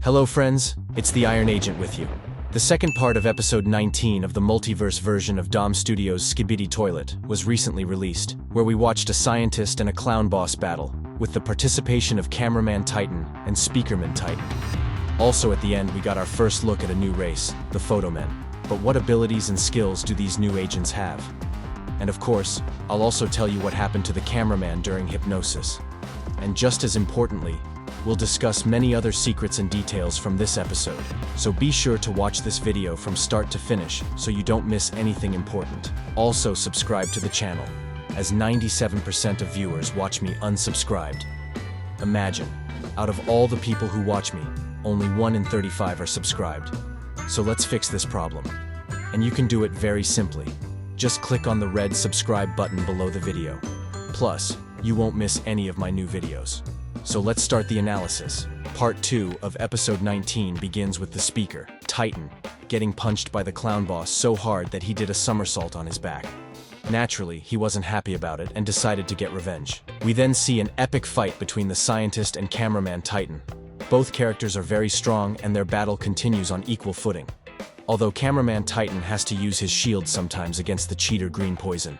Hello friends, it's the Iron Agent with you. The second part of episode 19 of the Multiverse version of Dom Studios' Skibidi Toilet was recently released, where we watched a scientist and a clown boss battle, with the participation of Cameraman Titan and Speakerman Titan. Also at the end we got our first look at a new race, the Photomen. But what abilities and skills do these new agents have? And of course, I'll also tell you what happened to the cameraman during hypnosis. And just as importantly, we'll discuss many other secrets and details from this episode, so be sure to watch this video from start to finish so you don't miss anything important. Also subscribe to the channel, as 97% of viewers watch me unsubscribed. Imagine, out of all the people who watch me, only 1 in 35 are subscribed. So let's fix this problem. And you can do it very simply. Just click on the red subscribe button below the video. Plus, you won't miss any of my new videos. So let's start the analysis. Part 2 of episode 19 begins with the speaker, Titan, getting punched by the clown boss so hard that he did a somersault on his back. Naturally, he wasn't happy about it and decided to get revenge. We then see an epic fight between the scientist and cameraman Titan. Both characters are very strong and their battle continues on equal footing. Although cameraman Titan has to use his shield sometimes against the cheater green poison.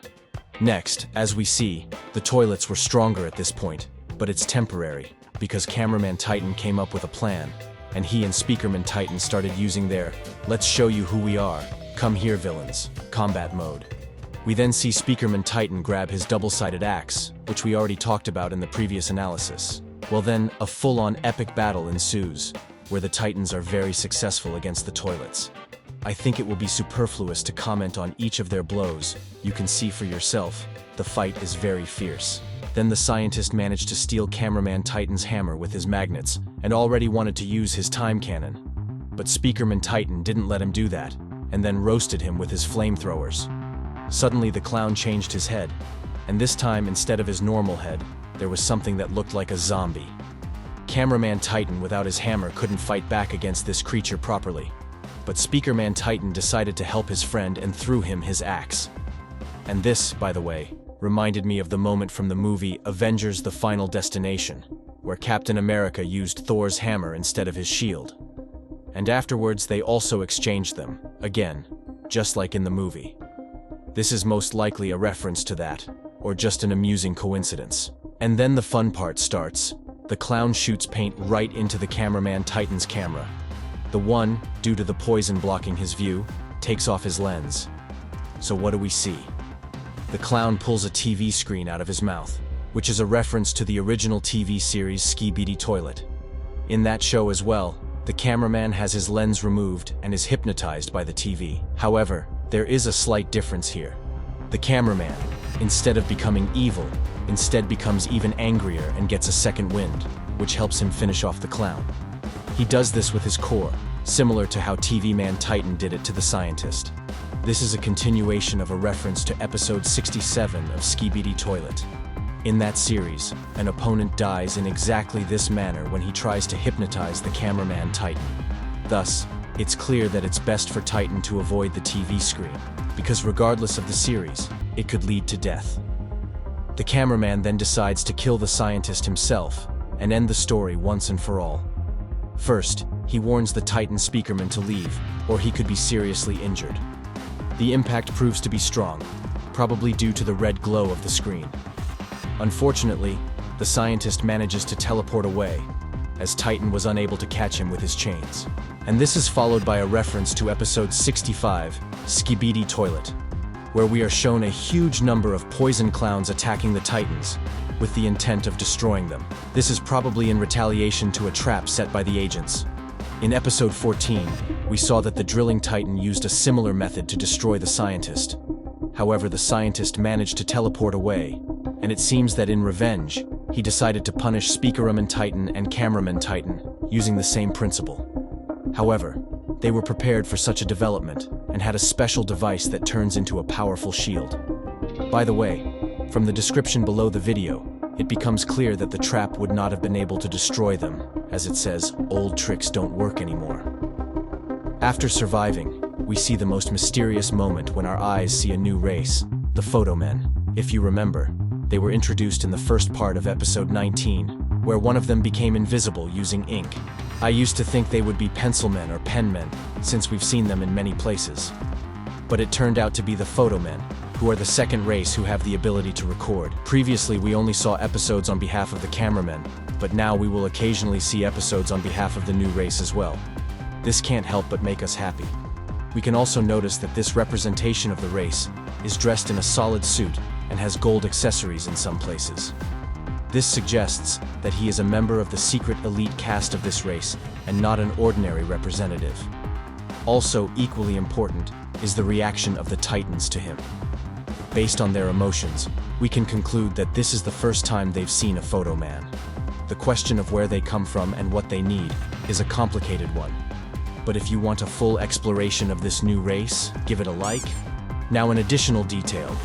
Next, as we see, the toilets were stronger at this point. But it's temporary, because Cameraman Titan came up with a plan, and he and Speakerman Titan started using their "let's show you who we are, come here villains" combat mode. We then see Speakerman Titan grab his double-sided axe, which we already talked about in the previous analysis. Well then, a full-on epic battle ensues, where the Titans are very successful against the toilets. I think it will be superfluous to comment on each of their blows. You can see for yourself, the fight is very fierce. Then the scientist managed to steal Cameraman Titan's hammer with his magnets, and already wanted to use his time cannon. But Speakerman Titan didn't let him do that, and then roasted him with his flamethrowers. Suddenly the clown changed his head, and this time instead of his normal head, there was something that looked like a zombie. Cameraman Titan without his hammer couldn't fight back against this creature properly, but Speakerman Titan decided to help his friend and threw him his axe. And this, by the way, reminded me of the moment from the movie Avengers: The Final Destination, where Captain America used Thor's hammer instead of his shield. And afterwards they also exchanged them, again, just like in the movie. This is most likely a reference to that, or just an amusing coincidence. And then the fun part starts. The clown shoots paint right into the cameraman Titan's camera. The one, due to the poison blocking his view, takes off his lens. So what do we see? The clown pulls a TV screen out of his mouth, which is a reference to the original TV series Skibidi Toilet. In that show as well, the cameraman has his lens removed and is hypnotized by the TV. However, there is a slight difference here. The cameraman, instead of becoming evil, instead becomes even angrier and gets a second wind, which helps him finish off the clown. He does this with his core, similar to how TV man Titan did it to the scientist. This is a continuation of a reference to episode 67 of Skibidi Toilet. In that series, an opponent dies in exactly this manner when he tries to hypnotize the cameraman Titan. Thus, it's clear that it's best for Titan to avoid the TV screen, because regardless of the series, it could lead to death. The cameraman then decides to kill the scientist himself and end the story once and for all. First, he warns the Titan Speakerman to leave, or he could be seriously injured. The impact proves to be strong, probably due to the red glow of the screen. Unfortunately, the scientist manages to teleport away, as Titan was unable to catch him with his chains. And this is followed by a reference to episode 65, Skibidi Toilet, where we are shown a huge number of poison clowns attacking the Titans, with the intent of destroying them. This is probably in retaliation to a trap set by the agents. In episode 14, we saw that the drilling Titan used a similar method to destroy the scientist. However, the scientist managed to teleport away, and it seems that in revenge, he decided to punish Speakerman Titan and Cameraman Titan, using the same principle. However, they were prepared for such a development, and had a special device that turns into a powerful shield. By the way, from the description below the video, it becomes clear that the trap would not have been able to destroy them, as it says, old tricks don't work anymore. After surviving, we see the most mysterious moment when our eyes see a new race, the Photomen. If you remember, they were introduced in the first part of episode 19, where one of them became invisible using ink. I used to think they would be pencil men or pen men, since we've seen them in many places. But it turned out to be the Photomen, who are the second race who have the ability to record. Previously, we only saw episodes on behalf of the cameramen, but now we will occasionally see episodes on behalf of the new race as well. This can't help but make us happy. We can also notice that this representation of the race is dressed in a solid suit and has gold accessories in some places. This suggests that he is a member of the secret elite caste of this race and not an ordinary representative. Also, equally important is the reaction of the Titans to him. Based on their emotions, we can conclude that this is the first time they've seen a Photoman. The question of where they come from and what they need is a complicated one. But if you want a full exploration of this new race, give it a like. Now, an additional detail.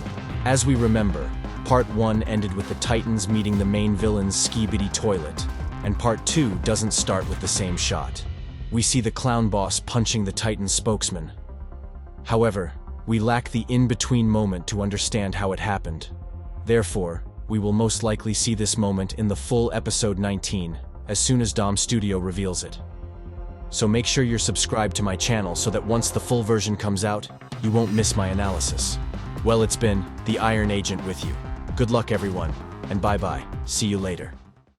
As we remember, Part 1 ended with the Titans meeting the main villain's Skibidi Toilet, and Part 2 doesn't start with the same shot. We see the clown boss punching the Titan spokesman. However, we lack the in-between moment to understand how it happened. Therefore, we will most likely see this moment in the full episode 19, as soon as Dom Studio reveals it. So make sure you're subscribed to my channel so that once the full version comes out, you won't miss my analysis. Well, it's been the Iron Agent with you. Good luck everyone, and bye-bye. See you later.